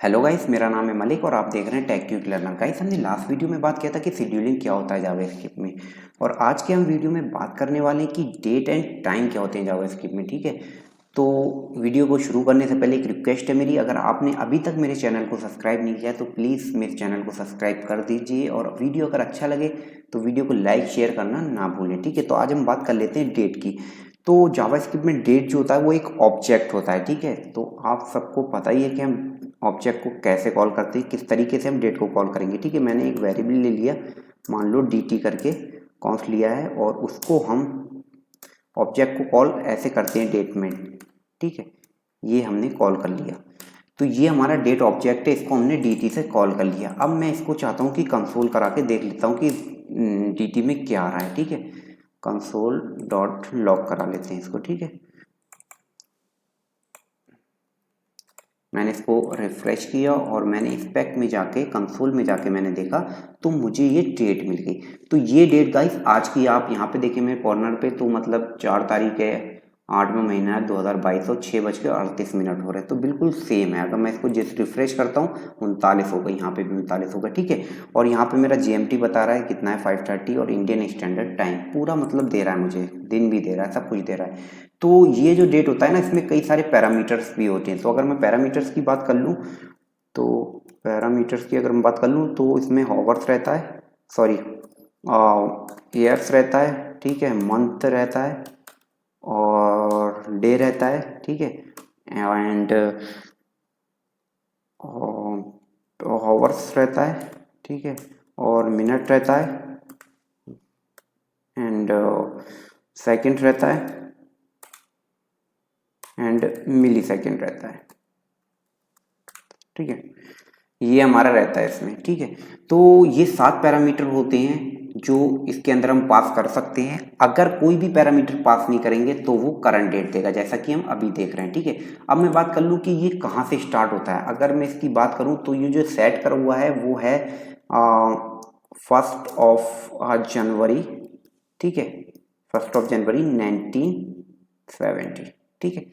Hello guys, मेरा नाम है मलिक और आप देख रहे हैं टेक क्विक लर्नर। गाइस, हमने लास्ट वीडियो में बात किया था कि शेड्यूलिंग क्या होता है जावास्क्रिप्ट में, और आज के हम वीडियो में बात करने वाले हैं कि डेट एंड टाइम क्या होते हैं जावास्क्रिप्ट में। ठीक है, तो वीडियो को शुरू करने से पहले एक रिक्वेस्ट है मेरी, अगर आपने अभी तक मेरे चैनल को सब्सक्राइब नहीं किया तो प्लीज़ मेरे चैनल को सब्सक्राइब कर दीजिए, और वीडियो अगर अच्छा लगे तो वीडियो को लाइक शेयर करना ना भूलें। ठीक है, तो आज हम बात कर लेते हैं डेट की। तो जावास्क्रिप्ट में डेट जो होता है वो एक ऑब्जेक्ट होता है। ठीक है, तो आप सबको पता ही है कि हम ऑब्जेक्ट को कैसे कॉल करते हैं, किस तरीके से हम डेट को कॉल करेंगे। ठीक है, मैंने एक वेरिएबल ले लिया, मान लो dt करके कॉन्स्ट लिया है, और उसको हम ऑब्जेक्ट को कॉल ऐसे करते हैं डेट में। ठीक है, ये हमने कॉल कर लिया, तो ये हमारा डेट ऑब्जेक्ट है, इसको हमने dt से कॉल कर लिया। अब मैं इसको चाहता हूँ कि कंसोल करा के देख लेता हूँ कि dt में क्या आ रहा है। ठीक है, कंसोल डॉट लॉग करा लेते हैं इसको। ठीक है, मैंने इसको रिफ्रेश किया और मैंने स्पेक में जाके कंसोल में जाके मैंने देखा तो मुझे ये डेट मिल गई। तो ये डेट गाइस आज की, आप यहाँ पे देखिए मेरे कॉर्नर पे, तो मतलब 4 तारीख है, 8वां महीना है 2022 और 6:38 हो रहे हैं, तो बिल्कुल सेम है। अगर मैं इसको जिस रिफ्रेश करता हूँ 39 होगा, यहाँ पे भी 39 होगा। ठीक है, और यहाँ पे मेरा GMT बता रहा है कितना है 5:30, और इंडियन स्टैंडर्ड टाइम पूरा मतलब दे रहा है, मुझे दिन भी दे रहा है, सब कुछ दे रहा है। तो ये जो डेट होता है ना, इसमें कई सारे पैरामीटर्स भी होते हैं। तो अगर मैं पैरामीटर्स की बात कर लूँ, तो पैरामीटर्स की अगर मैं बात कर लूँ तो इसमें हॉवर्स रहता है, सॉरी ईयर्स रहता है, ठीक है, मंथ रहता है और डे रहता है। ठीक है, एंड हॉवर्स रहता है, ठीक है, और मिनट रहता है, एंड सेकंड रहता है, एंड मिली सेकेंड रहता है। ठीक है, ये हमारा रहता है इसमें। ठीक है, तो ये 7 पैरामीटर होते हैं जो इसके अंदर हम पास कर सकते हैं। अगर कोई भी पैरामीटर पास नहीं करेंगे तो वो करंट डेट देगा, जैसा कि हम अभी देख रहे हैं। ठीक है, अब मैं बात कर लूँ कि ये कहाँ से स्टार्ट होता है। अगर मैं इसकी बात करूँ तो ये जो सेट करा हुआ है वो है 1 जनवरी। ठीक है, 1 जनवरी 1970। ठीक है,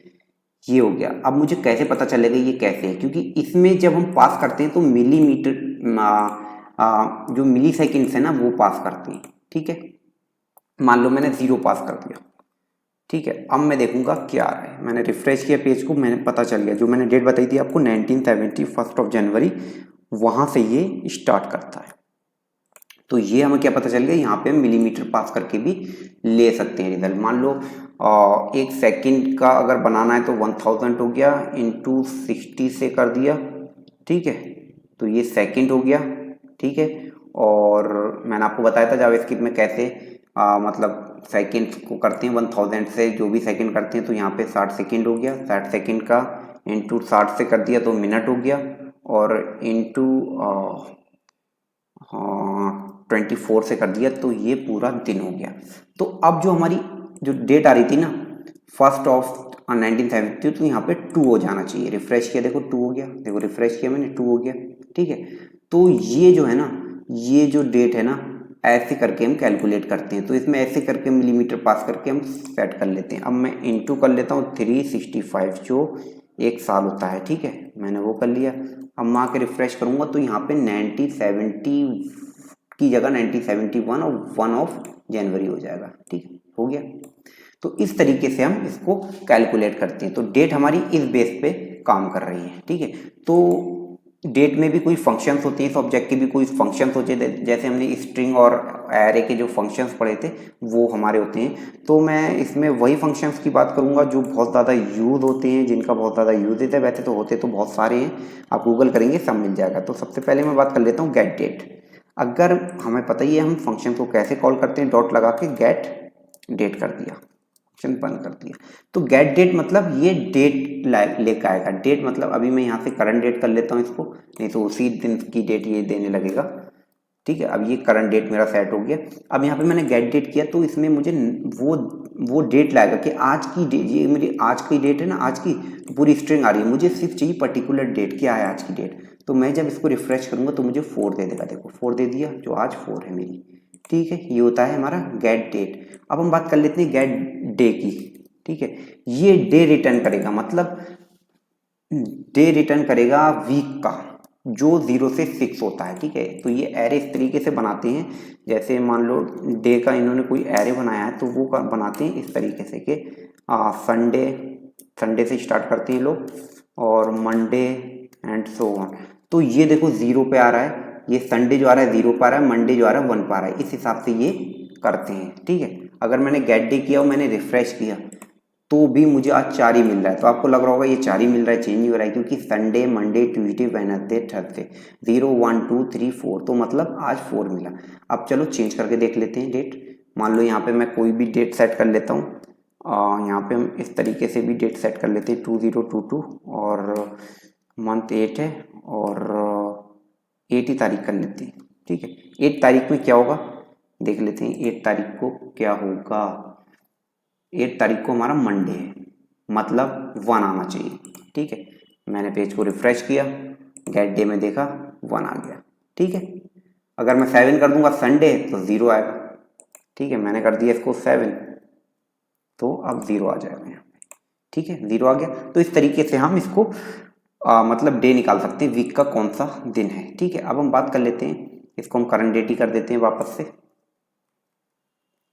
ये हो गया। अब मुझे कैसे पता चलेगा ये कैसे है, क्योंकि इसमें जब हम पास करते हैं तो मिलीमीटर जो मिली सेकेंड्स है ना वो पास करते हैं। ठीक है, मान लो मैंने 0 पास कर दिया। ठीक है, अब मैं देखूंगा क्या आ रहा है। मैंने रिफ्रेश किया पेज को, मैंने पता चल गया जो मैंने डेट बताई थी आपको 1970, 1 जनवरी, वहां से ये स्टार्ट करता है। तो ये हमें क्या पता चल गया, यहाँ पे हम मिलीमीटर पास करके भी ले सकते हैं रिजल्ट। मान लो 1 सेकंड का अगर बनाना है तो 1000 हो गया, इंटू 60 से कर दिया। ठीक है, तो ये सेकंड हो गया। ठीक है, और मैंने आपको बताया था जावास्क्रिप्ट में कैसे मतलब सेकंड को करते हैं 1000 से, जो भी सेकंड करते हैं। तो यहाँ पे 60 सेकंड हो गया, 60 सेकंड का इंटू 60 से कर दिया तो मिनट हो गया, और इंटू 24 से कर दिया तो ये पूरा दिन हो गया। तो अब जो हमारी जो डेट आ रही थी ना 1 1970, तो यहाँ पे 2 हो जाना चाहिए। रिफ्रेश किया, देखो 2 हो गया, देखो रिफ्रेश किया मैंने 2 हो गया। ठीक है, तो ये जो है ना, ये जो डेट है ना, ऐसे करके हम कैलकुलेट करते हैं। तो इसमें ऐसे करके मिलीमीटर पास करके हम सेट कर लेते हैं। अब मैं इंटू कर लेता हूँ 365, जो 1 साल होता है। ठीक है, मैंने वो कर लिया। अब मैं आके रिफ्रेश करूंगा तो यहाँ पे 1970 की जगह 1971 और 1 जनवरी हो जाएगा। ठीक है, हो गया। तो इस तरीके से हम इसको कैलकुलेट करते हैं। तो डेट हमारी इस बेस पे काम कर रही है। ठीक है, तो डेट में भी कोई फंक्शंस होते हैं, इस ऑब्जेक्ट के भी कोई फंक्शंस होते हैं, जैसे हमने स्ट्रिंग और एरे के जो फंक्शंस पढ़े थे वो हमारे होते हैं। तो मैं इसमें वही फंक्शंस की बात करूंगा जो बहुत ज़्यादा यूज होते हैं, जिनका बहुत ज़्यादा यूज होता है। वैसे तो होते तो बहुत सारे हैं, आप गूगल करेंगे सब मिल जाएगा। तो सबसे पहले मैं बात कर लेता हूँ गेट डेट। अगर हमें पता ही है हम फंक्शन को कैसे कॉल करते हैं, डॉट लगा के गेट डेट कर दिया, फंक्शन बंद कर दिया। तो गेट डेट मतलब ये डेट लेकर आएगा। डेट मतलब अभी मैं यहाँ से करंट डेट कर लेता हूँ इसको, नहीं तो उसी दिन की डेट ये देने लगेगा। ठीक है, अब ये करंट डेट मेरा सेट हो गया। अब यहाँ पे मैंने गेट डेट किया तो इसमें मुझे वो डेट लाएगा कि आज की डेट, ये मेरी आज की डेट है ना, आज की तो पूरी स्ट्रिंग आ रही है, मुझे सिर्फ चाहिए पर्टिकुलर डेट, क्या है आज की डेट। तो मैं जब इसको रिफ्रेश करूंगा तो मुझे 4 दे देगा, देखो 4 दे दिया, जो आज 4 है मेरी। ठीक है, ये होता है हमारा गेट डेट। अब हम बात कर लेते हैं गेट डे की। ठीक है, ये डे रिटर्न करेगा, मतलब डे रिटर्न करेगा वीक का जो 0 से 6 होता है, ठीक है। तो ये एरे इस तरीके से बनाते हैं, जैसे मान लो डे का इन्होंने कोई एरे बनाया है तो वो बनाते हैं इस तरीके से कि संडे, संडे से स्टार्ट करते हैं लोग और मंडे एंड सो ऑन। तो ये देखो 0 पे आ रहा है, ये संडे जो आ रहा है 0 पे आ रहा है, मंडे जो आ रहा है 1 पे आ रहा है, इस हिसाब से ये करते हैं, ठीक है। अगर मैंने गेट डे किया और मैंने रिफ्रेश किया तो भी मुझे आज 4 ही मिल रहा है। तो आपको लग रहा होगा ये 4 ही मिल रहा है, चेंज नहीं हो रहा है, क्योंकि Sunday, Monday, Tuesday, Wednesday, Thursday 0 1 2 3 4, तो मतलब आज 4 मिला। अब चलो चेंज करके देख लेते हैं डेट। मान लो यहाँ पे मैं कोई भी डेट सेट कर लेता हूँ, यहाँ पे हम इस तरीके से भी डेट सेट कर लेते हैं 2022 और मंथ 8 है और 8 ही तारीख कर लेते हैं, ठीक है। 8 तारीख में क्या होगा देख लेते हैं, 8 तारीख को क्या होगा। 8 तारीख को हमारा मंडे है, मतलब 1 आना चाहिए, ठीक है। मैंने पेज को रिफ्रेश किया, गेट डे में देखा 1 आ गया, ठीक है। अगर मैं 7 कर दूंगा संडे तो 0 आएगा, ठीक है। मैंने कर दिया इसको 7 तो अब 0 आ जाएगा यहाँ पे, ठीक है। 0 आ गया। तो इस तरीके से हम इसको मतलब डे निकाल सकते हैं, वीक का कौन सा दिन है, ठीक है। अब हम बात कर लेते हैं, इसको हम करंट डेट ही कर देते हैं वापस से।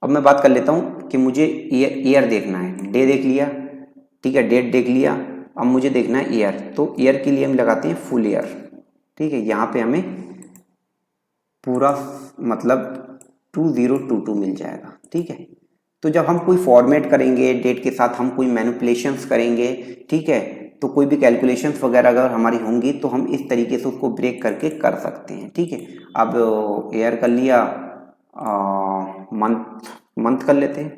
अब मैं बात कर लेता हूँ कि मुझे ईयर देखना है, डे देख लिया, ठीक है, डेट देख लिया, अब मुझे देखना है ईयर। तो ईयर के लिए हम लगाते हैं फुल ईयर, ठीक है। यहाँ पे हमें पूरा मतलब 2022 मिल जाएगा, ठीक है। तो जब हम कोई फॉर्मेट करेंगे डेट के साथ, हम कोई मैनिपुलेशंस करेंगे, ठीक है, तो कोई भी कैलकुलेशंस वगैरह अगर हमारी होंगी तो हम इस तरीके से उसको ब्रेक करके कर सकते हैं, ठीक है। अब ईयर कर लिया, मंथ मंथ कर लेते हैं,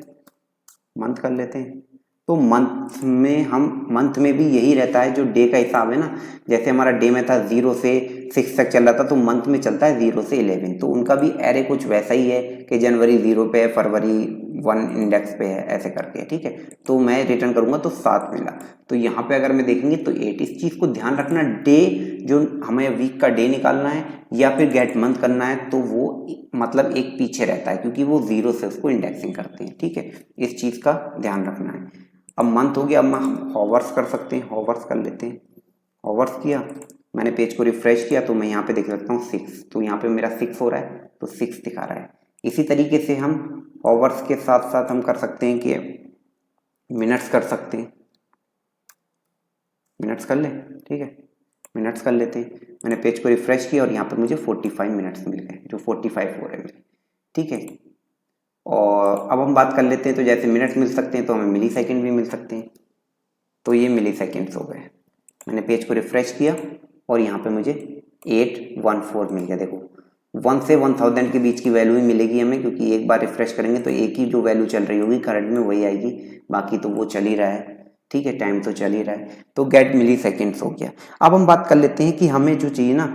मंथ कर लेते हैं। तो मंथ में हम, मंथ में भी यही रहता है जो डे का हिसाब है ना, जैसे हमारा डे में था 0 से 6 तक चल रहा था, तो मंथ में चलता है 0 से 11। तो उनका भी एरे कुछ वैसा ही है कि जनवरी 0 पे है, फरवरी 1 इंडेक्स पे है, ऐसे करके, ठीक है। तो मैं रिटर्न करूंगा तो 7 मिला। तो यहाँ पे अगर मैं देखेंगे तो 8। इस चीज़ को ध्यान रखना, डे जो हमें वीक का डे निकालना है या फिर गेट मंथ करना है तो वो मतलब एक पीछे रहता है, क्योंकि वो 0 से उसको इंडेक्सिंग करते हैं, ठीक है। इस चीज़ का ध्यान रखना है। अब मंथ हो गया, अब हम हॉवर्स कर सकते हैं, हॉवर्स कर लेते हैं। हॉवर्स किया, मैंने पेज को रिफ्रेश किया तो मैं यहाँ पे देख सकता हूँ 6, तो यहाँ पे मेरा 6 हो रहा है तो 6 दिखा रहा है। इसी तरीके से हम हॉवर्स के साथ साथ हम कर सकते हैं कि मिनट्स कर सकते हैं, मिनट्स कर ले, ठीक है, मिनट्स कर लेते हैं। मैंने पेज को रिफ्रेश किया और यहाँ पर मुझे 45 मिनट्स मिल गए, जो 45 हो रहे हैं, ठीक है। और अब हम बात कर लेते हैं, तो जैसे मिनट्स मिल सकते हैं तो हमें मिली सेकेंड भी मिल सकते हैं, तो ये मिली सेकेंड्स हो गए। मैंने पेज को रिफ्रेश किया और यहाँ पे मुझे 814 मिल गया। देखो 1 से 1000 के बीच की वैल्यू ही मिलेगी हमें, क्योंकि एक बार रिफ्रेश करेंगे तो एक ही जो वैल्यू चल रही होगी करंट में वही आएगी, बाकी तो वो चल ही रहा है, ठीक है, टाइम तो चल ही रहा है। तो गेट मिली सेकेंड्स हो गया। अब हम बात कर लेते हैं कि हमें जो चाहिए ना,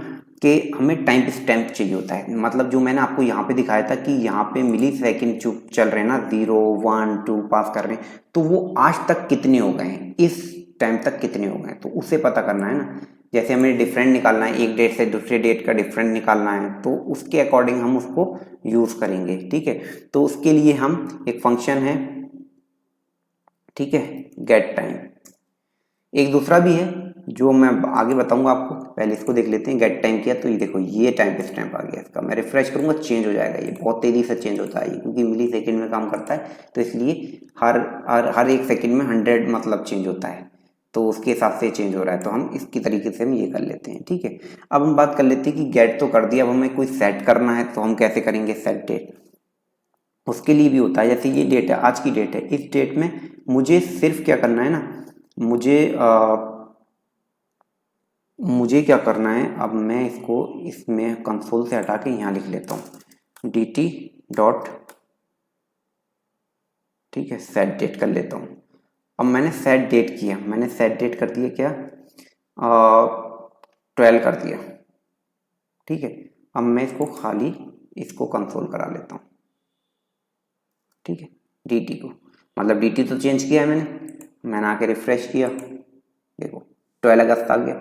कि हमें टाइम स्टैम्प चाहिए होता है, मतलब जो मैंने आपको यहाँ पे दिखाया था कि यहाँ पे मिली सेकेंड जो चल रहे हैं ना, 0 1 2 पास कर रहे हैं, तो वो आज तक कितने हो गए हैं, इस टाइम तक कितने हो गए, तो उसे पता करना है ना। जैसे हमें डिफरेंट निकालना है, एक डेट से दूसरे डेट का डिफरेंट निकालना है, तो उसके अकॉर्डिंग हम उसको यूज करेंगे, ठीक है। तो उसके लिए हम एक फंक्शन है, ठीक है, गेट टाइम। एक दूसरा भी है जो मैं आगे बताऊंगा आपको, पहले इसको देख लेते हैं। गेट टाइम किया तो ये देखो ये टाइम स्टैम्प आ गया इसका, मैं रिफ्रेश करूंगा चेंज हो जाएगा, ये बहुत तेजी से चेंज होता है क्योंकि मिली सेकेंड में काम करता है, तो इसलिए हर एक सेकेंड में 100 मतलब चेंज होता है, तो उसके हिसाब से चेंज हो रहा है। तो हम इसकी तरीके से हम ये कर लेते हैं, ठीक है। अब हम बात कर लेते हैं कि गेट तो कर दिया, अब हमें कोई सेट करना है तो हम कैसे करेंगे सेट डेट। उसके लिए भी होता है, जैसे ये डेट है, आज की डेट है, इस डेट में मुझे सिर्फ क्या करना है ना, मुझे क्या करना है, अब मैं इसको इसमें कंसोल से हटा के यहाँ लिख लेता हूँ dt डॉट, ठीक है, सेट डेट कर लेता हूँ। अब मैंने सेट डेट किया, मैंने सेट डेट कर दिया क्या, 12 कर दिया, ठीक है। अब मैं इसको खाली इसको कंसोल करा लेता हूँ, ठीक है, dt को, मतलब dt तो चेंज किया है मैंने आके रिफ्रेश किया, देखो 12 अगस्त आ गया।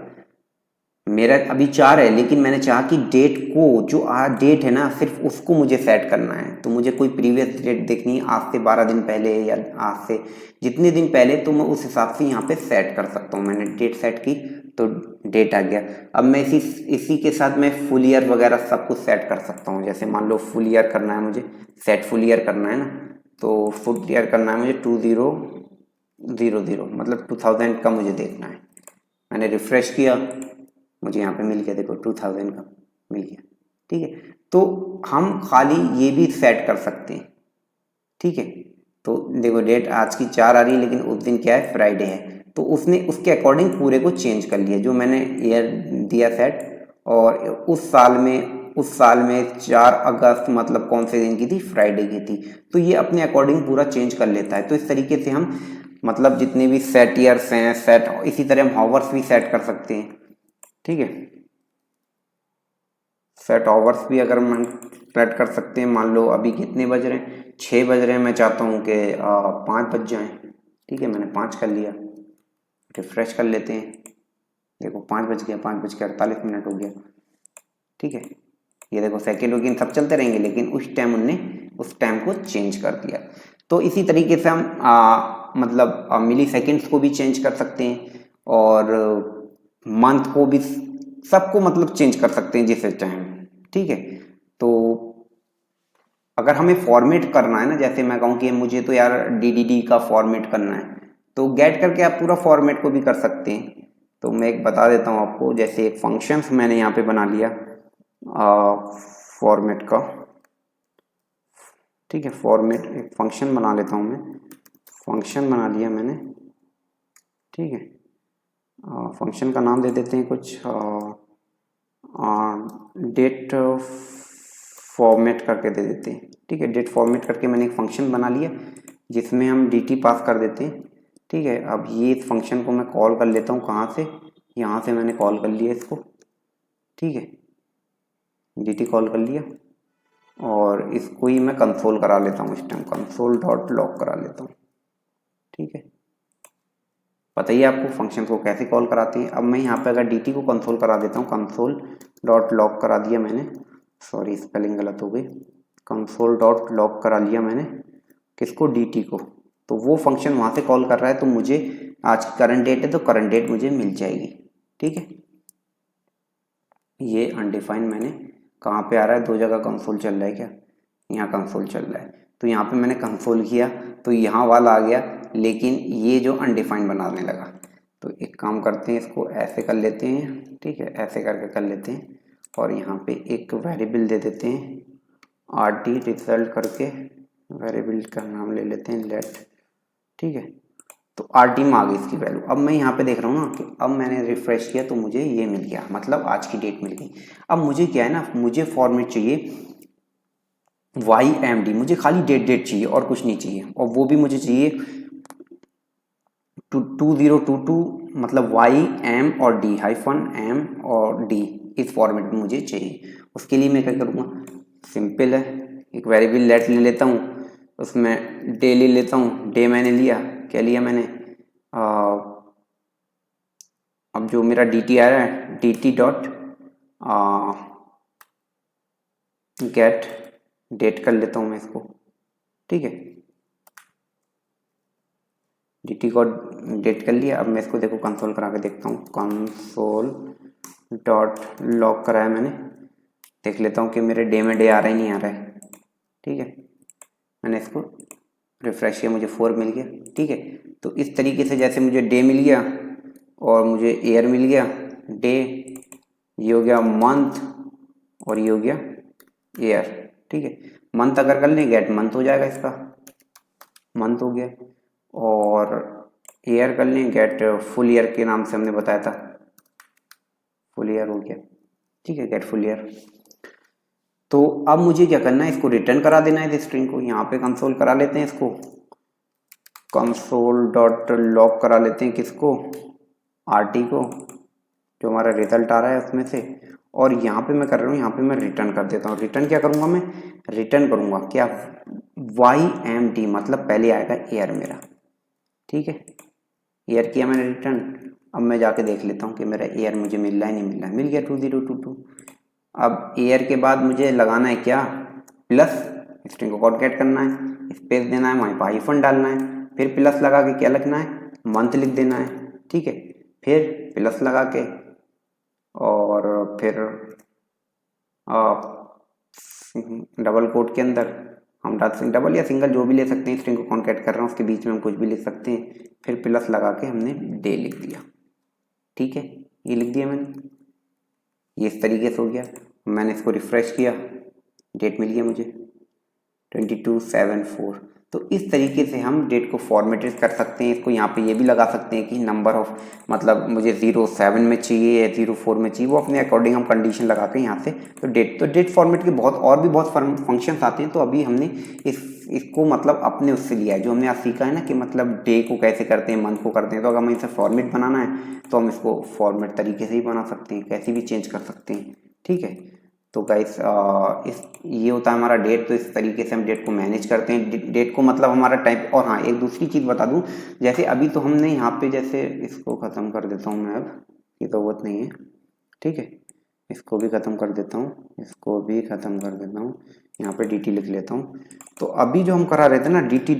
मेरा अभी 4 है, लेकिन मैंने चाहा कि डेट को, जो आज डेट है ना, सिर्फ उसको मुझे सेट करना है। तो मुझे कोई प्रीवियस डेट देखनी है, आज से 12 दिन पहले या आज से जितने दिन पहले, तो मैं उस हिसाब से यहाँ पे सेट कर सकता हूँ। मैंने डेट सेट की तो डेट आ गया। अब मैं इसी के साथ मैं फुल ईयर वगैरह सब कुछ सेट कर सकता हूँ। जैसे मान लो फुल ईयर करना है मुझे, सेट फुल ईयर करना है ना, तो फुल ईयर करना है मुझे 2000, मतलब 2000 का मुझे देखना है। मैंने रिफ्रेश किया, मुझे यहाँ पे मिल गया, देखो 2000 का मिल गया। ठीक है, तो हम खाली ये भी सेट कर सकते हैं। ठीक है, तो देखो डेट आज की 4 आ रही है, लेकिन उस दिन क्या है, फ्राइडे है, तो उसने उसके अकॉर्डिंग पूरे को चेंज कर लिया। जो मैंने ईयर दिया सेट, और उस साल में 4 अगस्त मतलब कौन से दिन की थी, फ्राइडे की थी, तो ये अपने अकॉर्डिंग पूरा चेंज कर लेता है। तो इस तरीके से हम मतलब जितने भी सेट ईयर्स हैं, सेट, इसी तरह हम हावर्स भी सेट कर सकते हैं। ठीक है, सेट आवर्स भी अगर हम सेट कर सकते हैं। मान लो अभी कितने बज रहे हैं, 6 बज रहे हैं, मैं चाहता हूँ कि 5 बज जाएं। ठीक है, मैंने 5 कर लिया, रिफ्रेश कर लेते हैं, देखो 5 बज गया, 5:48 हो गया। ठीक है, ये देखो सेकेंड वकेंड सब चलते रहेंगे, लेकिन उस टाइम उनने उस टाइम को चेंज कर दिया। तो इसी तरीके से हम मतलब मिली सेकेंड्स को भी चेंज कर सकते हैं, और मंथ को भी, सबको मतलब चेंज कर सकते हैं जिस टाइम। ठीक है, तो अगर हमें फॉर्मेट करना है ना, जैसे मैं कहूँ कि मुझे तो यार डीडीडी का फॉर्मेट करना है, तो गेट करके आप पूरा फॉर्मेट को भी कर सकते हैं। तो मैं एक बता देता हूँ आपको, जैसे एक फंक्शंस मैंने यहाँ पे बना लिया फॉर्मेट का। ठीक है, फॉर्मेट एक फंक्शन बना लेता हूँ मैं, फंक्शन बना लिया मैंने। ठीक है, फंक्शन का नाम दे देते हैं कुछ, डेट फॉर्मेट करके दे देते हैं। ठीक है, डेट फॉर्मेट करके मैंने एक फंक्शन बना लिया जिसमें हम dt पास कर देते हैं। ठीक है, अब ये इस फंक्शन को मैं कॉल कर लेता हूँ, कहाँ से, यहाँ से मैंने कॉल कर लिया इसको। ठीक है, dt कॉल कर लिया, और इसको ही मैं कंसोल करा लेता हूँ, इस टाइम कंसोल डॉट लॉग करा लेता हूँ। ठीक है, बताइए आपको फंक्शन को कैसे कॉल कराते हैं। अब मैं यहाँ पे अगर dt को कंसोल करा देता हूँ, कंसोल डॉट लॉग करा दिया मैंने, सॉरी स्पेलिंग गलत हो गई, कंसोल डॉट लॉग करा लिया मैंने, किसको, dt को, तो वो फंक्शन वहाँ से कॉल कर रहा है। तो मुझे आज करंट डेट है, तो करंट डेट मुझे मिल जाएगी। ठीक है, ये अनडिफाइंड मैंने कहाँ पे आ रहा है, दो जगह कंसोल चल रहा है क्या, यहाँ कंसोल चल रहा है, तो यहाँ पे मैंने कंसोल किया तो यहाँ वाला आ गया, लेकिन ये जो अनडिफाइंड बनाने लगा। तो एक काम करते हैं, इसको ऐसे कर लेते हैं। ठीक है, ऐसे करके कर लेते हैं, और यहाँ पे एक वेरिएबल दे देते हैं, rt रिजल्ट करके वेरिएबल का नाम ले लेते हैं लेट। ठीक है, तो rt में आ गई इसकी वैल्यू। अब मैं यहाँ पे देख रहा हूँ ना कि अब मैंने रिफ्रेश किया तो मुझे ये मिल गया, मतलब आज की डेट मिल गई। अब मुझे क्या है ना, मुझे फॉर्मेट चाहिए YMD, मुझे खाली डेट चाहिए और कुछ नहीं चाहिए, और वो भी मुझे चाहिए 2022, मतलब YM और D, -M और D, इस फॉर्मेट में मुझे चाहिए। उसके लिए मैं क्या करूँगा, सिंपल है, एक वेरिएबल लेट ले लेता हूँ, उसमें डे ले लेता हूँ। डे मैंने लिया, क्या लिया मैंने, अब जो मेरा dt आ रहा है, dt डॉट गेट डेट कर लेता हूँ मैं इसको। ठीक है, dt को डेट कर लिया। अब मैं इसको देखो कंसोल करा के देखता हूँ, कंसोल डॉट लॉग कराया मैंने, देख लेता हूँ कि मेरे डे में डे आ रहा है नहीं आ रहा है। ठीक है, मैंने इसको रिफ्रेश किया, मुझे 4 मिल गया। ठीक है, तो इस तरीके से जैसे मुझे डे मिल गया और मुझे ईयर मिल गया, डे, ये हो गया मंथ, और ये हो गया ईयर। ठीक है, मंथ अगर कर लें गेट मंथ हो जाएगा, इसका मंथ हो गया, और ईयर कर लें गेट फुल ईयर के नाम से हमने बताया था, फुल ईयर हो गया। ठीक है, गेट फुल ईयर। तो अब मुझे क्या करना है, इसको रिटर्न करा देना है, इस स्ट्रिंग को यहाँ पे कंसोल करा लेते हैं, इसको कंसोल डॉट लॉग करा लेते हैं, किसको, rt को, जो हमारा रिजल्ट आ रहा है उसमें से। और यहाँ पे मैं कर रहा हूँ, यहाँ पे मैं रिटर्न कर देता हूँ। रिटर्न क्या करूँगा, मैं रिटर्न करूँगा क्या, YMD, मतलब पहले आएगा ईयर मेरा। ठीक है, ईयर किया मैंने रिटर्न, अब मैं जाके देख लेता हूँ कि मेरा एयर मुझे मिल रहा है नहीं मिल रहा है। मिल गया 2022। अब एयर के बाद मुझे लगाना है क्या, प्लस, स्ट्रिंग को कॉन्केट करना है, स्पेस देना है, वहीं पर हाइफन डालना है, फिर प्लस लगा के क्या लिखना है, मंथ लिख देना है, ठीक है। फिर प्लस लगा के और फिर डबल कोट के अंदर हम डबल या सिंगल जो भी ले सकते हैं, स्ट्रिंग को कॉन्केट कर रहे हैं उसके बीच में हम कुछ भी लिख सकते हैं। फिर प्लस लगा के हमने डे लिख दिया, ठीक है, ये लिख दिया मैंने, ये इस तरीके से हो गया। मैंने इसको रिफ्रेश किया, डेट मिल गया मुझे 22/7/4। तो इस तरीके से हम डेट को फॉर्मेटेड कर सकते हैं। इसको यहाँ पे ये भी लगा सकते हैं कि नंबर ऑफ, मतलब मुझे 07 में चाहिए या 04 में चाहिए, वो अपने अकॉर्डिंग हम कंडीशन लगा के यहाँ से तो डेट फॉर्मेट के बहुत फंक्शंस आते हैं। तो अभी हमने इसको मतलब अपने उससे लिया है, जो हमने आज सीखा है ना कि मतलब डे को कैसे करते हैं, मंथ को करते हैं। तो अगर हमें इसे फॉर्मेट बनाना है तो हम इसको फॉर्मेट तरीके से ही बना सकते हैं, कैसे भी चेंज कर सकते हैं, ठीक है। तो गाइस ये होता है हमारा डेट। तो इस तरीके से हम डेट को मैनेज करते हैं। डेट को मतलब हमारा टाइप। और हाँ, एक दूसरी चीज़ बता दूं, जैसे अभी तो हमने यहाँ पे जैसे इसको ख़त्म कर देता हूँ मैं, अब ये ज़रूरत नहीं है, ठीक है। इसको भी ख़त्म कर देता हूँ, इसको भी ख़त्म कर देता हूँ, यहाँ पे dt लिख लेता हूँ। तो अभी जो हम करा रहे थे ना dt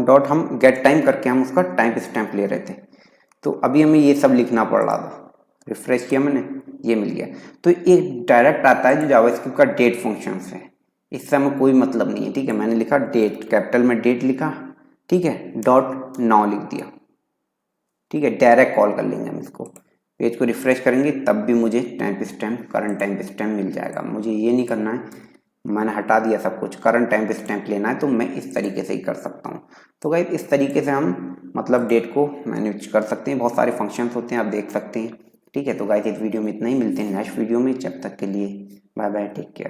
डॉट हम गेट टाइम करके हम उसका टाइम स्टैम्प ले रहे थे। तो अभी हमें ये सब लिखना पड़ रहा था, रिफ्रेश किया मैंने, ये मिल गया। तो एक डायरेक्ट आता है जो जावास्क्रिप्ट का डेट फंक्शन है, इससे हमें कोई मतलब नहीं है, ठीक है। मैंने लिखा डेट, कैपिटल में डेट लिखा, ठीक है, डॉट नाउ लिख दिया, ठीक है। डायरेक्ट कॉल कर लेंगे हम इसको, पेज को रिफ्रेश करेंगे तब भी मुझे time stamp, current time stamp मिल जाएगा। मुझे ये नहीं करना है, मैंने हटा दिया सब कुछ, करंट टाइम स्टैम्प लेना है तो मैं इस तरीके से ही कर सकता हूँ। तो गाइस इस तरीके से हम मतलब डेट को मैनेज कर सकते हैं। बहुत सारे फंक्शंस होते हैं, आप देख सकते हैं, ठीक है। तो गाइस इस वीडियो में इतना ही, मिलते हैं नेक्स्ट वीडियो में। जब तक के लिए बाय बाय, टेक केयर।